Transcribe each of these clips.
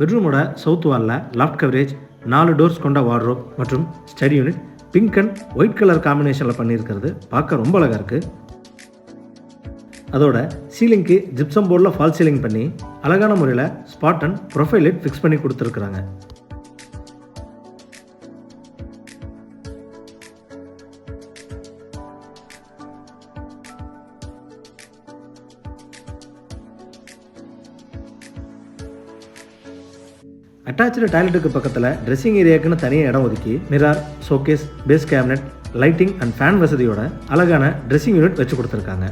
பெட்ரூமோட சவுத் வாலில் loft coverage, 4 doors கொண்ட வார்ட்ரோப் மற்றும் study unit pink and white colour காம்பினேஷனில் பண்ணியிருக்கிறது பார்க்க ரொம்ப அழகாக இருக்குது. அதோட சீலிங்க்கு ஜிப்சம் போர்டில் ஃபால் சீலிங் பண்ணி அழகான முறையில் spot and profile light fix பண்ணி கொடுத்துருக்குறாங்க. அட்டாச்சு டாய்லெட்டுக்கு பக்கத்தில் ட்ரெஸ்ஸிங் ஏரியாவுக்குன்னு தனியாக இடம் ஒதுக்கி mirror, showcase, base cabinet, lighting and fan வசதியோட அழகான ட்ரெஸ்ஸிங் யூனிட் வச்சு கொடுத்துருக்காங்க.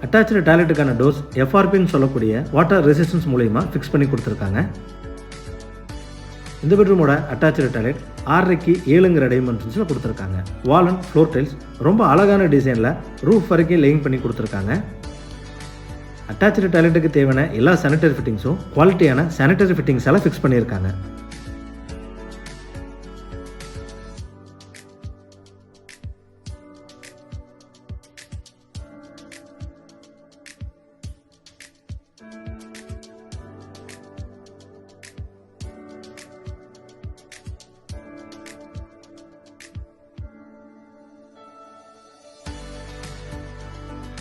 அட்டாச்சு டாய்லெட்டுக்கான டோர்ஸ் எஃப்ஆர்பின்னு சொல்லக்கூடிய வாட்டர் ரெசிஸ்டன்ஸ் மூலமா ஃபிக்ஸ் பண்ணி கொடுத்துருக்காங்க. இந்த பெட்ரூமோட அட்டாச்சு டாய்லெட் 6.5க்கு 7ங்கிற டைமென்ஷன்ஸில் கொடுத்துருக்காங்க. வால் அண்ட் ஃப்ளோர் டைல்ஸ் ரொம்ப அழகான டிசைனில் ரூஃப் வரைக்கும் லேயிங் பண்ணி கொடுத்துருக்காங்க. அட்டாச்சு டாய்லெட்டுக்கு தேவையான எல்லா சானிட்டரி ஃபிட்டிங்ஸும் குவாலிட்டியான சானிட்டரி ஃபிட்டிங்ஸ் எல்லாம் ஃபிக்ஸ் பண்ணியிருக்காங்க.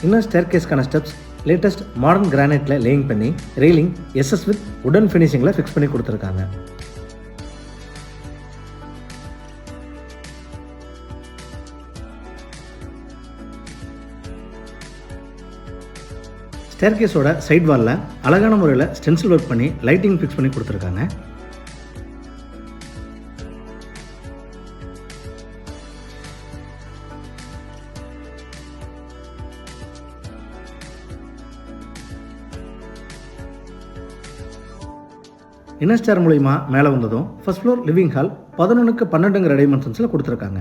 இன்னும் ஸ்டேர்கேஸ்க்கான ஸ்டெப்ஸ் லேட்டஸ்ட் மாடர்ன் கிரானைட்டில் லேயிங் பண்ணி ரெயிலிங் எஸ்எஸ் வித் உடன் ஃபினிஷிங்கில் ஃபிக்ஸ் பண்ணி கொடுத்துருக்காங்க. ஸ்டேர்கேஸோட சைட் வாலில் அழகான முறையில் ஸ்டென்சில் ஒர்க் பண்ணி லைட்டிங் ஃபிக்ஸ் பண்ணி கொடுத்துருக்காங்க. இன்னர் ஸ்டேர் மூலிமா மேலே வந்ததும் ஃபர்ஸ்ட் ஃப்ளோர் லிவிங் ஹால் 11க்கு 12ங்கிற டைமென்ஷன்ஸில் கொடுத்துருக்காங்க.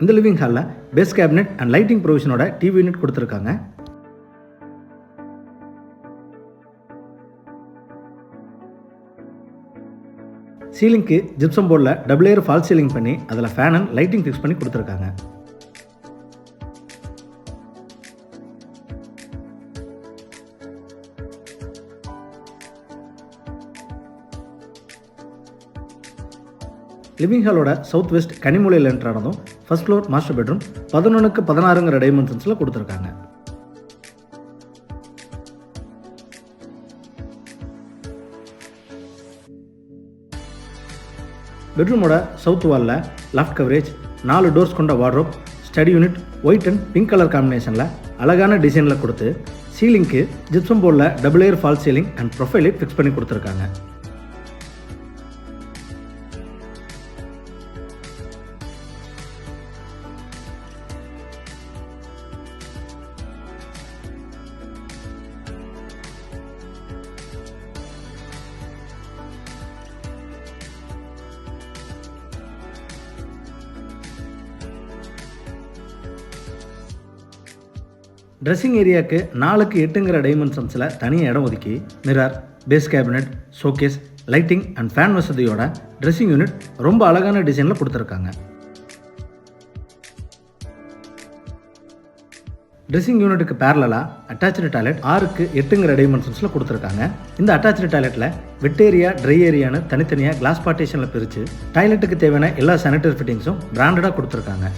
இந்த லிவிங் ஹாலில் பேஸ் கேபினெட் அண்ட் லைட்டிங் ப்ரொவிஷனோட டிவி யூனிட் கொடுத்துருக்காங்க. சீலிங்க்கு ஜிப்சம் போர்டில் டபுள் லேயர் ஃபால் சீலிங் பண்ணி அதில் ஃபேன் அண்ட் லைட்டிங் ஃபிக்ஸ் பண்ணி கொடுத்துருக்காங்க. லிவிங் ஹாலோட சவுத் வெஸ்ட் கனிமூலையில் என்ட்ரானதும் ஃபர்ஸ்ட் ஃப்ளோர் மாஸ்டர் பெட்ரூம் 11க்கு 16ங்கிற டைமென்ஷன்ஸில் கொடுத்துருக்காங்க. பெட்ரூமோட சவுத் வாலில் லாஃப்ட் கவரேஜ், 4 டோர்ஸ் கொண்ட wardrobe, study unit white and pink colour காம்பினேஷனில் அழகான டிசைனில் கொடுத்து சீலிங்க்கு ஜிப்சம் போர்டில் double layer fall ceiling and profile light fix பண்ணி கொடுத்துருக்காங்க. ட்ரெஸ்ஸிங் ஏரியாவுக்கு 4க்கு 8ங்கிற டைமென்ஷன்ஸில் தனியாக இடம் ஒதுக்கி mirror, base cabinet, showcase, lighting and fan வசதியோட ட்ரெஸ்ஸிங் யூனிட் ரொம்ப அழகான டிசைனில் கொடுத்துருக்காங்க. ட்ரெஸ்ஸிங் யூனிட்டுக்கு பேரலாக அட்டாச்சு டாய்லெட் 6க்கு 8ங்கிற டைமென்ஷன்ஸில் கொடுத்துருக்காங்க. இந்த அட்டாச்சு டாய்லெட்டில் வெட் ஏரியா, ட்ரை ஏரியான்னு தனித்தனியாக கிளாஸ் பார்ட்டிஷனில் பிரித்து டாய்லெட்டுக்கு தேவையான எல்லா சானிட்டரி ஃபிட்டிங்ஸும் பிராண்டடாக கொடுத்துருக்காங்க.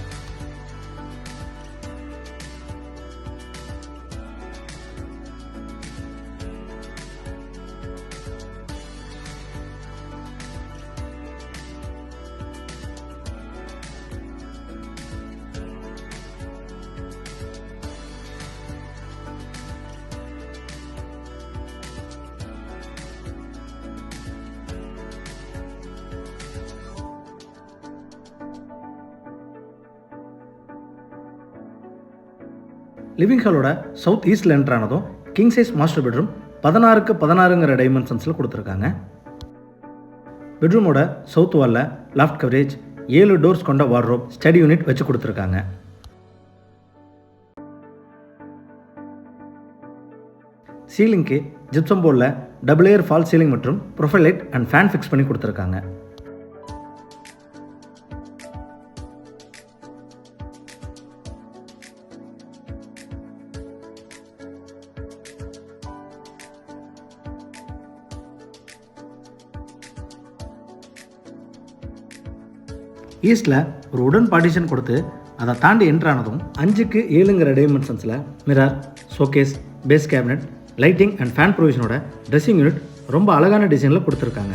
லிவிங் ஹாலோட சவுத் ஈஸ்டில் என்ட்ரானதும் கிங் சைஸ் மாஸ்டர் பெட்ரூம் 16க்கு 16ங்கிற டைமென்ஷன்ஸில் கொடுத்துருக்காங்க. பெட்ரூமோட சவுத் வாலில் லாஃப்ட் கவரேஜ், 7 டோர்ஸ் கொண்ட வார்ட்ரோப், ஸ்டடி யூனிட் வச்சு கொடுத்துருக்காங்க. சீலிங்க்கு ஜிப்சம் போர்டில் டபுள் ஏர் ஃபால் சீலிங் மற்றும் profile light and fan fix பண்ணி கொடுத்துருக்காங்க. ஈஸ்டில் ஒரு உடன் பார்ட்டிஷன் கொடுத்து அதை தாண்டி என்ட்ரானதும் 5க்கு 7ங்கிற டைமென்ஷன்ஸில் mirror, showcase, base cabinet, lighting and fan ப்ரொவிஷனோட ட்ரெஸ்ஸிங் யூனிட் ரொம்ப அழகான டிசைனில் கொடுத்துருக்காங்க.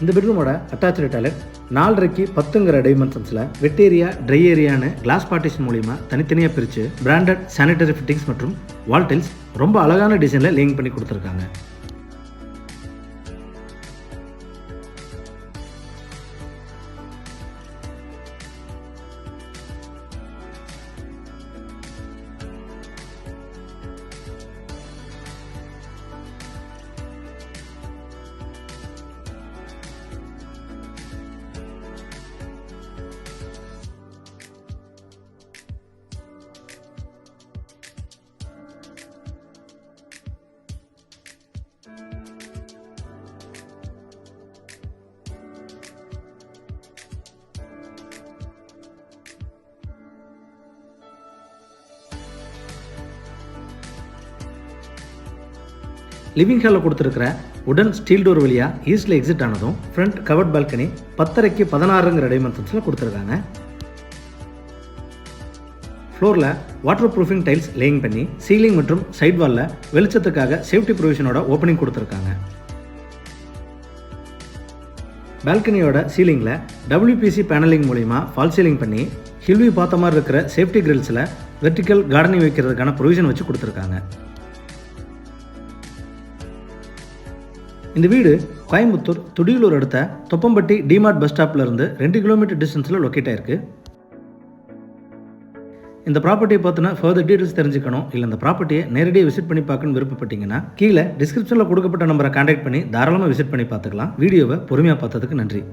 இந்த பெட்ரூமோட அட்டாச்சு டாய்லெட் 4.5க்கு 10ங்கிற டைமென்ஷன்ஸில் வெட் ஏரியா, ட்ரை ஏரியான்னு கிளாஸ் பார்ட்டிஷன் மூலிமா தனித்தனியாக பிரித்து பிராண்டட் சானிட்டரி ஃபிட்டிங்ஸ் மற்றும் வால் டைல்ஸ் ரொம்ப அழகான டிசைனில் லேயிங் பண்ணி கொடுத்துருக்காங்க. லிவிங் ஹாலில் கொடுத்துருக்கிற உடன் ஸ்டீல் டோர் வழியாக ஈஸ்டில் எக்ஸிட் ஆனதும் ஃப்ரண்ட் கவர்ட் பால்கனி 10.5க்கு 16ங்கிற டைமென்ஷன்ஸில் கொடுத்துருக்காங்க. ஃப்ளோரில் வாட்டர் ப்ரூஃபிங் டைல்ஸ் லேயிங் பண்ணி சீலிங் மற்றும் சைட் வாலில் வெளிச்சத்துக்காக சேஃப்டி ப்ரொவிஷனோட ஓப்பனிங் கொடுத்துருக்காங்க. பால்கனியோட சீலிங்கில் WPC பேனலிங் மூலிமா ஃபால் சீலிங் பண்ணி ஹில்வி பார்த்த மாதிரி இருக்கிற சேஃப்டி கிரில்ஸில் வெர்டிக்கல் கார்டனிங் வைக்கிறதுக்கான ப்ரொவிஷன் வச்சு கொடுத்துருக்காங்க. இந்த வீடு கோயம்புத்தூர் துடியலூர் அடுத்த தொப்பம்பட்டி டிமார்ட் பஸ் ஸ்டாப்ல இருந்து 2 கிலோமீட்டர் டிஸ்டன்ஸில் லொக்கேட் ஆயிருக்கு. இந்த ப்ராப்பர்ட்டியை பார்த்தினா ஃபர்தர் டீட்டெயில்ஸ் தெரிஞ்சுக்கணும், இல்லை இந்த ப்ராப்பர்ட்டியை நேரடியாக விசிட் பண்ணி பார்க்கணும்னு விருப்பப்பட்டீங்கன்னா கீழே டிஸ்கிரிப்ஷனில் கொடுக்கப்பட்ட நம்பரை கான்டாக்ட் பண்ணி தாராளமாக விசிட் பண்ணி பார்த்துக்கலாம். வீடியோவை பொறுமையாக பார்த்ததுக்கு நன்றி.